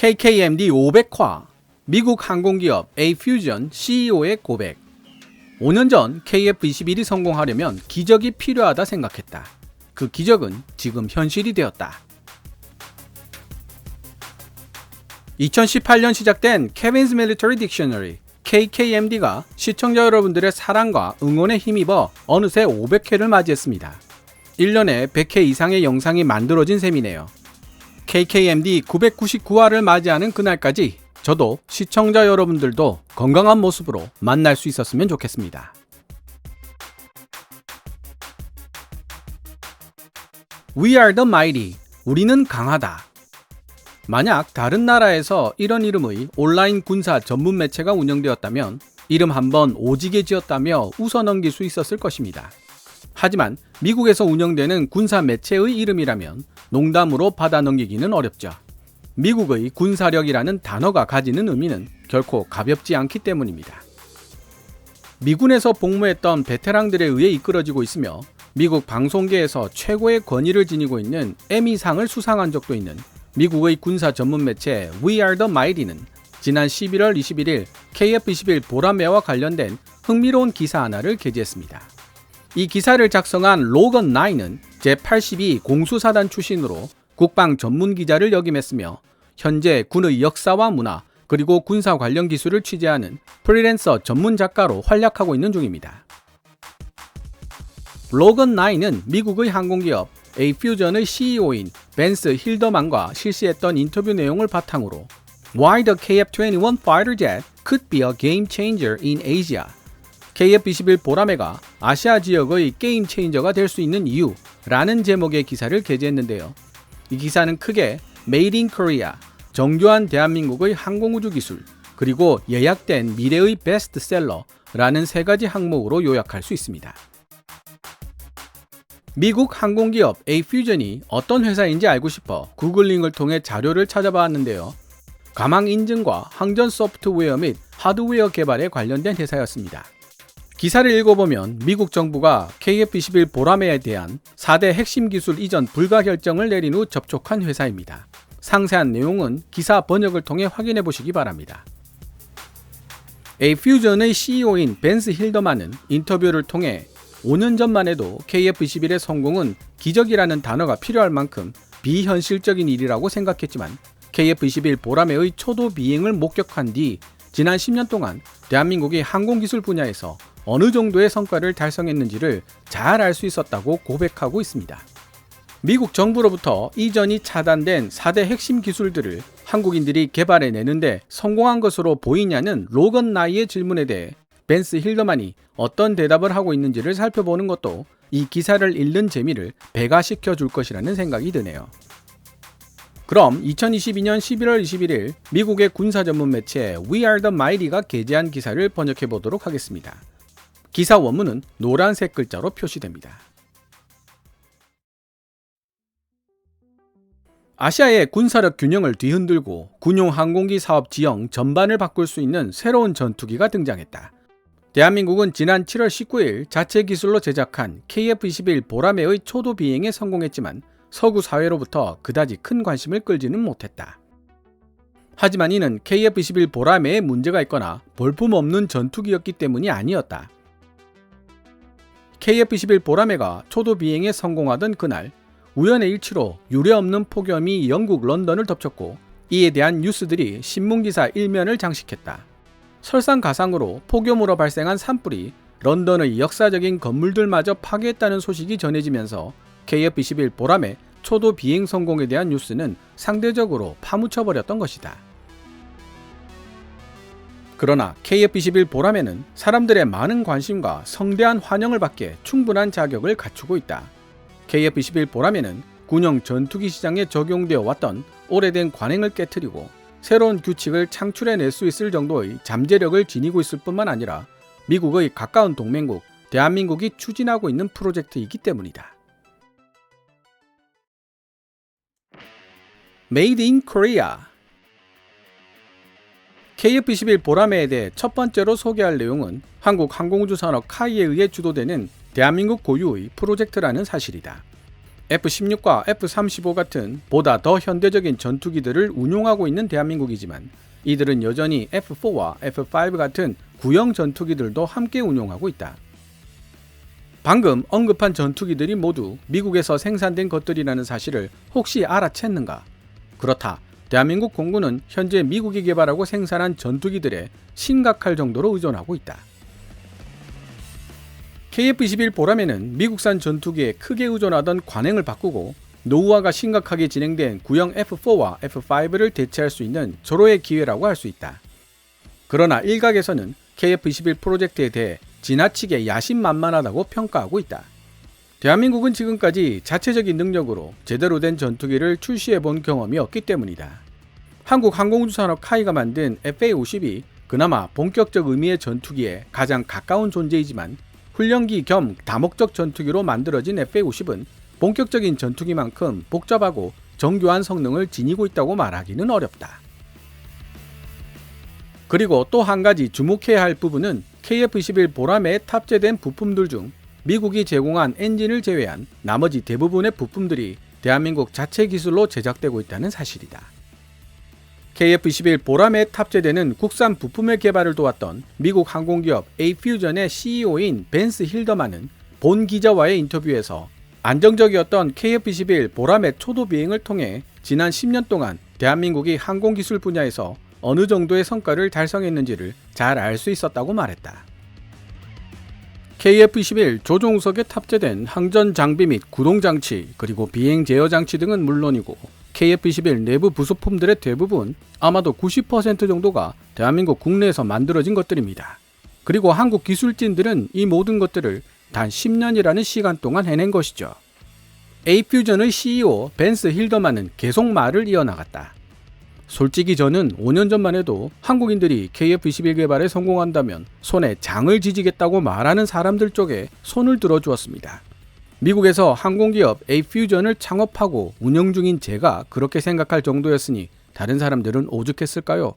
KKMD 500화, 미국 항공기업 A-Fusion CEO의 고백. 5년 전 KF-21이 성공하려면 기적이 필요하다 생각했다. 그 기적은 지금 현실이 되었다. 2018년 시작된 Kevin's Military Dictionary KKMD가 시청자 여러분들의 사랑과 응원에 힘입어 어느새 500회를 맞이했습니다. 1년에 100회 이상의 영상이 만들어진 셈이네요. KKMD 999화를 맞이하는 그날까지 저도 시청자 여러분들도 건강한 모습으로 만날 수 있었으면 좋겠습니다. We are the mighty. 우리는 강하다. 만약 다른 나라에서 이런 이름의 온라인 군사 전문 매체가 운영되었다면 이름 한번 오지게 지었다며 웃어넘길 수 있었을 것입니다. 하지만 미국에서 운영되는 군사 매체의 이름이라면 농담으로 받아넘기기는 어렵죠. 미국의 군사력이라는 단어가 가지는 의미는 결코 가볍지 않기 때문입니다. 미군에서 복무했던 베테랑들에 의해 이끌어지고 있으며 미국 방송계에서 최고의 권위를 지니고 있는 에미상을 수상한 적도 있는 미국의 군사 전문 매체 We Are The Mighty는 지난 11월 21일 KF-21 보라매와 관련된 흥미로운 기사 하나를 게재했습니다. 이 기사를 작성한 로건 나이는 제82 공수사단 출신으로 국방 전문 기자를 역임했으며 현재 군의 역사와 문화 그리고 군사 관련 기술을 취재하는 프리랜서 전문 작가로 활약하고 있는 중입니다. 로건 나이는 미국의 항공기업 A-Fusion의 CEO인 벤스 힐더만과 실시했던 인터뷰 내용을 바탕으로 Why the KF-21 fighter jet could be a game changer in Asia. KF-21 보라매가 아시아 지역의 게임 체인저가 될 수 있는 이유라는 제목의 기사를 게재했는데요. 이 기사는 크게 Made in Korea, 정교한 대한민국의 항공우주 기술, 그리고 예약된 미래의 베스트셀러라는 세 가지 항목으로 요약할 수 있습니다. 미국 항공기업 A-Fusion이 어떤 회사인지 알고 싶어 구글링을 통해 자료를 찾아봤는데요. 가망 인증과 항전 소프트웨어 및 하드웨어 개발에 관련된 회사였습니다. 기사를 읽어보면 미국 정부가 KF-21 보라매에 대한 4대 핵심 기술 이전 불가 결정을 내린 후 접촉한 회사입니다. 상세한 내용은 기사 번역을 통해 확인해 보시기 바랍니다. A-Fusion의 CEO인 벤스 힐더만은 인터뷰를 통해 5년 전만 해도 KF-21의 성공은 기적이라는 단어가 필요할 만큼 비현실적인 일이라고 생각했지만 KF-21 보라매의 초도 비행을 목격한 뒤 지난 10년 동안 대한민국이 항공기술 분야에서 어느 정도의 성과를 달성했는지를 잘 알 수 있었다고 고백하고 있습니다. 미국 정부로부터 이전이 차단된 4대 핵심 기술들을 한국인들이 개발해내는데 성공한 것으로 보이냐는 로건 나이의 질문에 대해 벤스 힐더만이 어떤 대답을 하고 있는지를 살펴보는 것도 이 기사를 읽는 재미를 배가시켜 줄 것이라는 생각이 드네요. 그럼 2022년 11월 21일 미국의 군사 전문 매체 We Are The Mighty가 게재한 기사를 번역해 보도록 하겠습니다. 기사 원문은 노란색 글자로 표시됩니다. 아시아의 군사력 균형을 뒤흔들고 군용 항공기 사업 지형 전반을 바꿀 수 있는 새로운 전투기가 등장했다. 대한민국은 지난 7월 19일 자체 기술로 제작한 KF-21 보라매의 초도 비행에 성공했지만 서구 사회로부터 그다지 큰 관심을 끌지는 못했다. 하지만 이는 KF-21 보라매에 문제가 있거나 볼품없는 전투기였기 때문이 아니었다. KF-21 보라매가 초도 비행에 성공하던 그날 우연의 일치로 유례없는 폭염이 영국 런던을 덮쳤고 이에 대한 뉴스들이 신문기사 일면을 장식했다. 설상가상으로 폭염으로 발생한 산불이 런던의 역사적인 건물들마저 파괴했다는 소식이 전해지면서 KF-21 보라매 초도 비행 성공에 대한 뉴스는 상대적으로 파묻혀버렸던 것이다. 그러나 KF-21 보라매는 사람들의 많은 관심과 성대한 환영을 받기에 충분한 자격을 갖추고 있다. KF-21 보라매는 군용 전투기 시장에 적용되어 왔던 오래된 관행을 깨트리고 새로운 규칙을 창출해낼 수 있을 정도의 잠재력을 지니고 있을 뿐만 아니라 미국의 가까운 동맹국 대한민국이 추진하고 있는 프로젝트이기 때문이다. Made in Korea. KF-21 보라매에 대해 첫 번째로 소개할 내용은 한국 항공우주 산업 카이에 의해 주도되는 대한민국 고유의 프로젝트라는 사실이다. F-16과 F-35 같은 보다 더 현대적인 전투기들을 운용하고 있는 대한민국이지만 이들은 여전히 F-4와 F-5 같은 구형 전투기들도 함께 운용하고 있다. 방금 언급한 전투기들이 모두 미국에서 생산된 것들이라는 사실을 혹시 알아챘는가? 그렇다. 대한민국 공군은 현재 미국이 개발하고 생산한 전투기들에 심각할 정도로 의존하고 있다. KF-21 보람에는 미국산 전투기에 크게 의존하던 관행을 바꾸고 노후화가 심각하게 진행된 구형 F-4와 F-5를 대체할 수 있는 절호의 기회라고 할 수 있다. 그러나 일각에서는 KF-21 프로젝트에 대해 지나치게 야심만만하다고 평가하고 있다. 대한민국은 지금까지 자체적인 능력으로 제대로 된 전투기를 출시해본 경험이 없기 때문이다. 한국 항공우주산업 카이가 만든 FA-50이 그나마 본격적 의미의 전투기에 가장 가까운 존재이지만 훈련기 겸 다목적 전투기로 만들어진 FA-50은 본격적인 전투기만큼 복잡하고 정교한 성능을 지니고 있다고 말하기는 어렵다. 그리고 또 한 가지 주목해야 할 부분은 KF-21 보람에 탑재된 부품들 중 미국이 제공한 엔진을 제외한 나머지 대부분의 부품들이 대한민국 자체 기술로 제작되고 있다는 사실이다. KF-21 보람에 탑재되는 국산 부품의 개발을 도왔던 미국 항공기업 에이퓨전의 CEO인 벤스 힐더만은 본 기자와의 인터뷰에서 안정적이었던 KF-21 보람의 초도 비행을 통해 지난 10년 동안 대한민국이 항공기술 분야에서 어느 정도의 성과를 달성했는지를 잘 알 수 있었다고 말했다. KF-21 조종석에 탑재된 항전 장비 및 구동 장치 그리고 비행 제어 장치 등은 물론이고 KF-21 내부 부속품들의 대부분 아마도 90% 정도가 대한민국 국내에서 만들어진 것들입니다. 그리고 한국 기술진들은 이 모든 것들을 단 10년이라는 시간 동안 해낸 것이죠. 에이퓨전의 CEO 벤스 힐더만은 계속 말을 이어나갔다. 솔직히 저는 5년 전만 해도 한국인들이 KF-21 개발에 성공한다면 손에 장을 지지겠다고 말하는 사람들 쪽에 손을 들어주었습니다. 미국에서 항공기업 에이퓨전을 창업하고 운영 중인 제가 그렇게 생각할 정도였으니 다른 사람들은 오죽했을까요?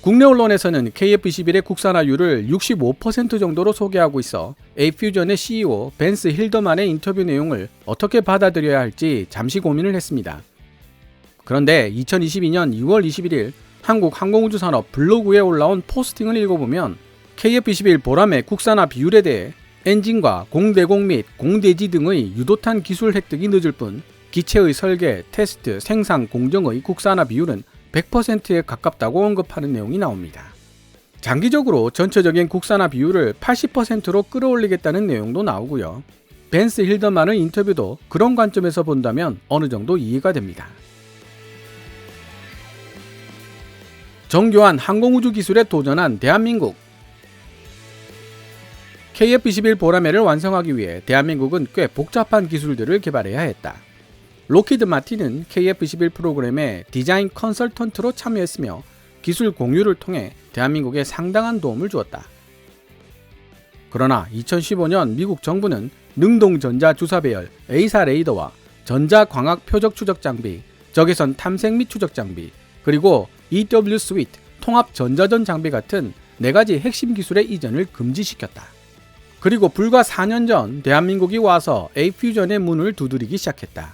국내 언론에서는 KF-21의 국산화율을 65% 정도로 소개하고 있어 에이퓨전의 CEO 벤스 힐더만의 인터뷰 내용을 어떻게 받아들여야 할지 잠시 고민을 했습니다. 그런데 2022년 2월 21일 한국 항공우주산업 블로그에 올라온 포스팅을 읽어보면 KF-21 보람의 국산화 비율에 대해 엔진과 공대공 및 공대지 등의 유도탄 기술 획득이 늦을 뿐 기체의 설계, 테스트, 생산, 공정의 국산화 비율은 100%에 가깝다고 언급하는 내용이 나옵니다. 장기적으로 전체적인 국산화 비율을 80%로 끌어올리겠다는 내용도 나오고요. 벤스 힐더만의 인터뷰도 그런 관점에서 본다면 어느 정도 이해가 됩니다. 정교한 항공우주 기술에 도전한 대한민국. KF-21 보라매를 완성하기 위해 대한민국은 꽤 복잡한 기술들을 개발해야 했다. 로키드 마틴은 KF-21 프로그램의 디자인 컨설턴트로 참여했으며 기술 공유를 통해 대한민국에 상당한 도움을 주었다. 그러나 2015년 미국 정부는 능동전자 주사 배열 A사 레이더와 전자광학 표적 추적 장비, 적외선 탐색 및 추적 장비, 그리고 EW 스위트 통합 전자전 장비 같은 4가지 핵심 기술의 이전을 금지시켰다. 그리고 불과 4년 전 대한민국이 와서 에이퓨전의 문을 두드리기 시작했다.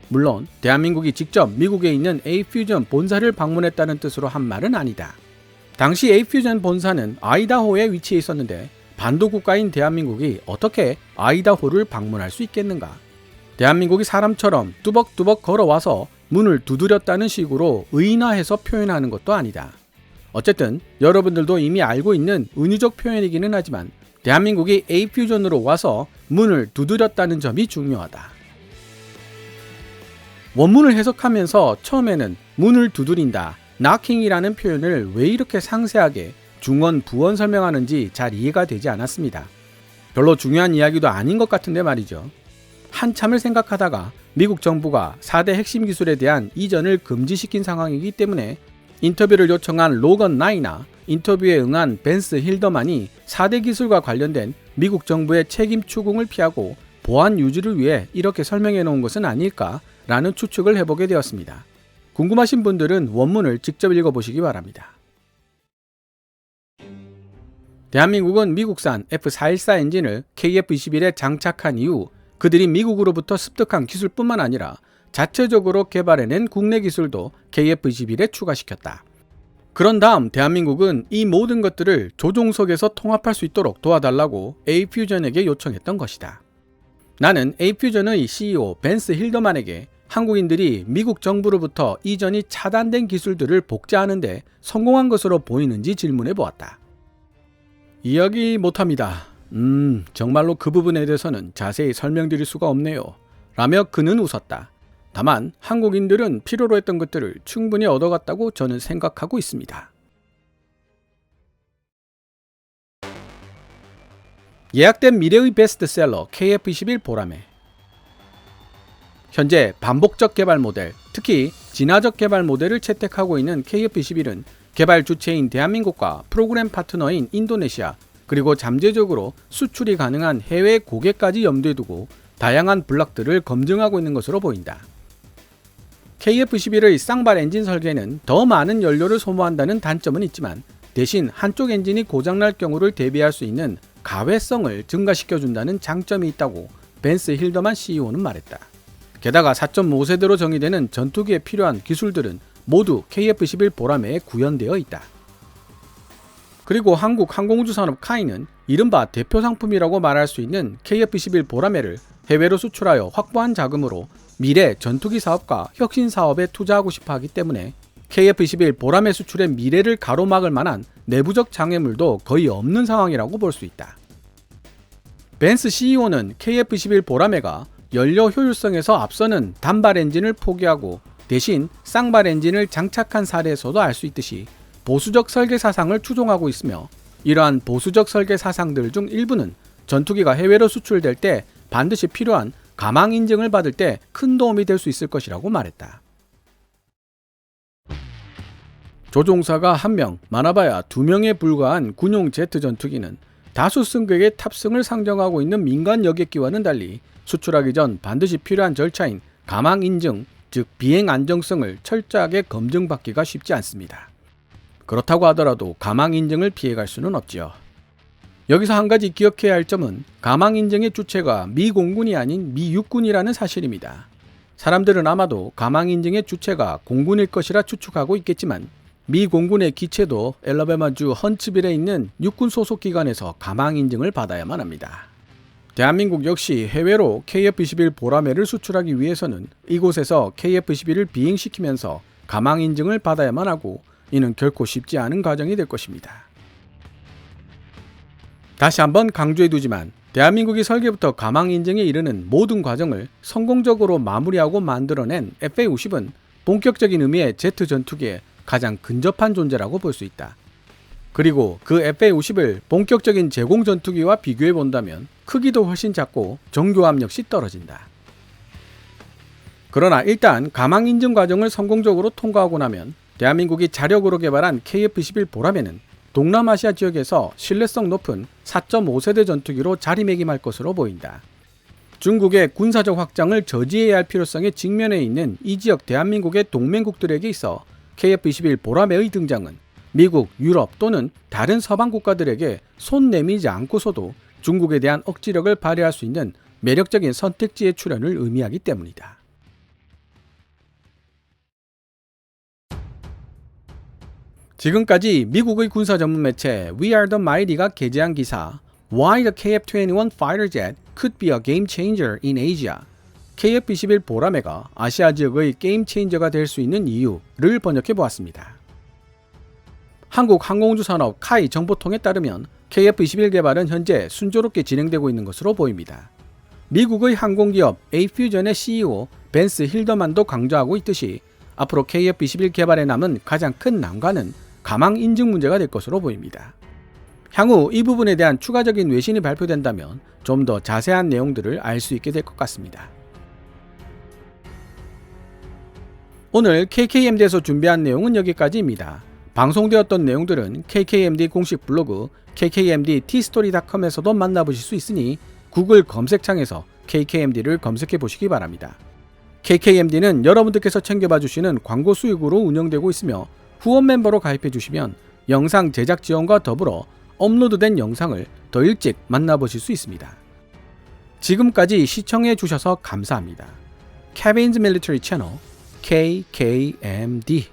물론 대한민국이 직접 미국에 있는 에이퓨전 본사를 방문했다는 뜻으로 한 말은 아니다. 당시 에이퓨전 본사는 아이다호에 위치해 있었는데 반도 국가인 대한민국이 어떻게 아이다호를 방문할 수 있겠는가? 대한민국이 사람처럼 뚜벅뚜벅 걸어와서 문을 두드렸다는 식으로 의인화해서 표현하는 것도 아니다. 어쨌든 여러분들도 이미 알고 있는 은유적 표현이기는 하지만 대한민국이 에이퓨전으로 와서 문을 두드렸다는 점이 중요하다. 원문을 해석하면서 처음에는 문을 두드린다, knocking이라는 표현을 왜 이렇게 상세하게 중원, 부원 설명하는지 잘 이해가 되지 않았습니다. 별로 중요한 이야기도 아닌 것 같은데 말이죠. 한참을 생각하다가 미국 정부가 4대 핵심 기술에 대한 이전을 금지시킨 상황이기 때문에 인터뷰를 요청한 로건 나이나 인터뷰에 응한 벤스 힐더만이 4대 기술과 관련된 미국 정부의 책임 추궁을 피하고 보안 유지를 위해 이렇게 설명해 놓은 것은 아닐까라는 추측을 해보게 되었습니다. 궁금하신 분들은 원문을 직접 읽어보시기 바랍니다. 대한민국은 미국산 F414 엔진을 KF-21에 장착한 이후 그들이 미국으로부터 습득한 기술뿐만 아니라 자체적으로 개발해낸 국내 기술도 KF-21에 추가시켰다. 그런 다음 대한민국은 이 모든 것들을 조종석에서 통합할 수 있도록 도와달라고 에이퓨전에게 요청했던 것이다. 나는 에이퓨전의 CEO 벤스 힐더만에게 한국인들이 미국 정부로부터 이전이 차단된 기술들을 복제하는데 성공한 것으로 보이는지 질문해 보았다. 이야기 못합니다. 정말로 그 부분에 대해서는 자세히 설명드릴 수가 없네요. 라며 그는 웃었다. 다만 한국인들은 필요로 했던 것들을 충분히 얻어갔다고 저는 생각하고 있습니다. 예약된 미래의 베스트셀러 KF-21 보라매. 현재 반복적 개발 모델, 특히 진화적 개발 모델을 채택하고 있는 KF-21은 개발 주체인 대한민국과 프로그램 파트너인 인도네시아, 그리고 잠재적으로 수출이 가능한 해외 고객까지 염두에 두고 다양한 블록들을 검증하고 있는 것으로 보인다. KF-21의 쌍발 엔진 설계는 더 많은 연료를 소모한다는 단점은 있지만 대신 한쪽 엔진이 고장날 경우를 대비할 수 있는 가외성을 증가시켜준다는 장점이 있다고 벤스 힐더만 CEO는 말했다. 게다가 4.5세대로 정의되는 전투기에 필요한 기술들은 모두 KF-21 보라매에 구현되어 있다. 그리고 한국 항공우주산업 카이는 이른바 대표 상품이라고 말할 수 있는 KF-21 보라매를 해외로 수출하여 확보한 자금으로 미래 전투기 사업과 혁신 사업에 투자하고 싶어 하기 때문에 KF-21 보라매 수출의 미래를 가로막을 만한 내부적 장애물도 거의 없는 상황이라고 볼 수 있다. 벤스 CEO는 KF-21 보라매가 연료 효율성에서 앞서는 단발 엔진을 포기하고 대신 쌍발 엔진을 장착한 사례에서도 알 수 있듯이 보수적 설계 사상을 추종하고 있으며 이러한 보수적 설계 사상들 중 일부는 전투기가 해외로 수출될 때 반드시 필요한 가망 인증을 받을 때 큰 도움이 될 수 있을 것이라고 말했다. 조종사가 1명, 많아봐야 2명에 불과한 군용 제트 전투기는 다수 승객의 탑승을 상정하고 있는 민간 여객기와는 달리 수출하기 전 반드시 필요한 절차인 가망 인증, 즉 비행 안정성을 철저하게 검증받기가 쉽지 않습니다. 그렇다고 하더라도 가망 인증을 피해갈 수는 없지요. 여기서 한 가지 기억해야 할 점은 가망 인증의 주체가 미 공군이 아닌 미 육군이라는 사실입니다. 사람들은 아마도 가망 인증의 주체가 공군일 것이라 추측하고 있겠지만 미 공군의 기체도 엘라베마주 헌츠빌에 있는 육군 소속 기관에서 가망 인증을 받아야만 합니다. 대한민국 역시 해외로 KF-21 보라매를 수출하기 위해서는 이곳에서 KF-21을 비행시키면서 가망 인증을 받아야만 하고 이는 결코 쉽지 않은 과정이 될 것입니다. 다시 한번 강조해두지만 대한민국이 설계부터 가망 인증에 이르는 모든 과정을 성공적으로 마무리하고 만들어낸 FA-50은 본격적인 의미의 제트 전투기에 가장 근접한 존재라고 볼 수 있다. 그리고 그 FA-50을 본격적인 제공 전투기와 비교해 본다면 크기도 훨씬 작고 정교함 역시 떨어진다. 그러나 일단 가망 인증 과정을 성공적으로 통과하고 나면 대한민국이 자력으로 개발한 KF-21 보라매는 동남아시아 지역에서 신뢰성 높은 4.5세대 전투기로 자리매김할 것으로 보인다. 중국의 군사적 확장을 저지해야 할 필요성에 직면해 있는 이 지역 대한민국의 동맹국들에게 있어 KF-21 보라매의 등장은 미국, 유럽 또는 다른 서방 국가들에게 손 내미지 않고서도 중국에 대한 억지력을 발휘할 수 있는 매력적인 선택지의 출현을 의미하기 때문이다. 지금까지 미국의 군사 전문 매체 We Are The Mighty가 게재한 기사 Why the KF-21 Fighter Jet Could Be a Game Changer in Asia, KF-21 보라매가 아시아 지역의 게임 체인저가 될 수 있는 이유를 번역해 보았습니다. 한국 항공우주산업 카이 정보통에 따르면 KF-21 개발은 현재 순조롭게 진행되고 있는 것으로 보입니다. 미국의 항공기업 에이퓨전의 CEO 벤스 힐더만도 강조하고 있듯이 앞으로 KF-21 개발에 남은 가장 큰 난관은 가망 인증 문제가 될 것으로 보입니다. 향후 이 부분에 대한 추가적인 외신이 발표된다면 좀 더 자세한 내용들을 알 수 있게 될 것 같습니다. 오늘 KKMD에서 준비한 내용은 여기까지입니다. 방송되었던 내용들은 KKMD 공식 블로그 kkmdtstory.com에서도 만나보실 수 있으니 구글 검색창에서 KKMD를 검색해 보시기 바랍니다. KKMD는 여러분들께서 챙겨봐 주시는 광고 수익으로 운영되고 있으며 후원 멤버로 가입해 주시면 영상 제작 지원과 더불어 업로드된 영상을 더 일찍 만나보실 수 있습니다. 지금까지 시청해 주셔서 감사합니다. Kevin's Military Channel KKMD